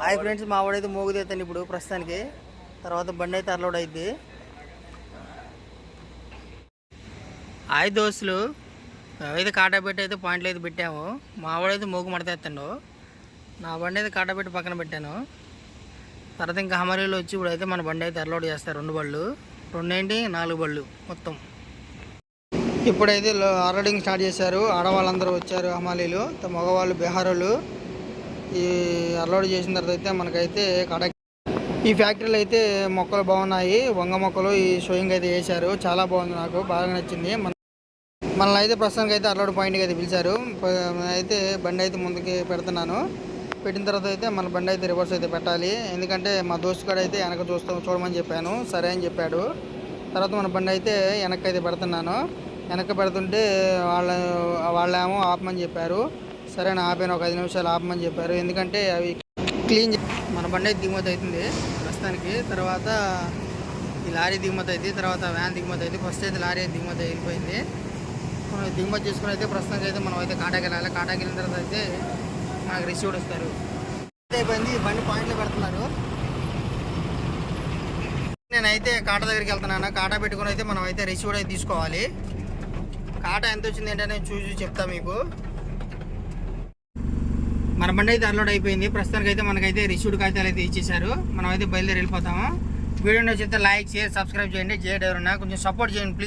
Hi friends, మా వాడైతే మోగుదేతాను ఇప్పుడు ప్రస్తుతానికి. తర్వాత బండి అయితే అన్లోడ్ అయింది. హాయ్ దోస్తులు, అయితే కాటా పెట్టి అయితే పాయింట్లు అయితే పెట్టాము. మా వాడైతే మోగు మడతేస్తాడు. నా బండి అయితే కాటా పెట్టి పక్కన పెట్టాను. తర్వాత ఇంకా హమరీలో వచ్చి ఇప్పుడు అయితే మన బండి అయితే అన్లోడ్ చేస్తారు. 2 బళ్ళు, 4 బళ్ళు మొత్తం. ఇప్పుడైతే అన్లోడింగ్ స్టార్ట్ చేశారు. ఆడవాళ్ళందరూ వచ్చారు, హమాలీలు, మగవాళ్ళు బీహారోళ్ళు. ఈ అన్లోడ్ చేసిన తర్వాత అయితే మనకైతే ఈ ఫ్యాక్టరీలో అయితే మొక్కలు బాగున్నాయి, వంగ మొక్కలు. ఈ షోయింగ్ అయితే వేశారు, చాలా బాగుంది, నాకు బాగా నచ్చింది. మనల్ని అయితే ప్రస్తుతానికి అయితే అన్లోడ్ పాయింట్కి అయితే పిలిచారు. అయితే బండి అయితే ముందుకి పెడుతున్నాను. పెట్టిన తర్వాత అయితే మన బండి అయితే రివర్స్ అయితే పెట్టాలి. ఎందుకంటే మా దోస్తు కూడా అయితే వెనక చూడమని చెప్పాను, సరే అని చెప్పాడు. తర్వాత మన బండి అయితే వెనక్కి అయితే పెడుతున్నాను. వెనక్కి పెడుతుంటే వాళ్ళేమో ఆపమని చెప్పారు. సరే నా ఆపాను, ఒక 5 నిమిషాలు ఆపమని చెప్పారు. ఎందుకంటే అవి క్లీన్ మన బండి అయితే దిగుమతి అవుతుంది ప్రస్తుతానికి. తర్వాత ఈ లారీ దిగుమతి అవుతుంది, తర్వాత వ్యాన్ దిగుమతి అవుతుంది. ఫస్ట్ అయితే లారీ అయితే దిగుమతి అయిపోయింది. మనం దిగుమతి చేసుకుని అయితే ప్రస్తుతానికి అయితే మనం అయితే కాటాకి వెళ్ళాలి. కాటాకి వెళ్ళిన తర్వాత అయితే మనకు రిసీవ్డ్ వస్తారు. అయిపోయింది, ఈ బండి పాయింట్లో పెడుతున్నారు. నేనైతే కాటా దగ్గరికి వెళ్తున్నాను. కాటా పెట్టుకుని అయితే మనం అయితే రిసీవ్డ్ అయితే తీసుకోవాలి. కాటా ఎంత వచ్చింది ఏంటనే చూసి చెప్తా మీకు. మన బండి అయితే అన్లోడ్ అయిపోయింది. ప్రస్తుతానికి అయితే మనకైతే రిసీవ్డ్ కాగితాలు అయితే ఇచ్చేసారు. మనం అయితే బయలుదేరి వెళ్ళిపోతాము. వీడియో నచ్చితే లైక్, షేర్, సబ్స్క్రైబ్ చేయండి. చేయడం కొంచెం సపోర్ట్ చేయండి ప్లీజ్.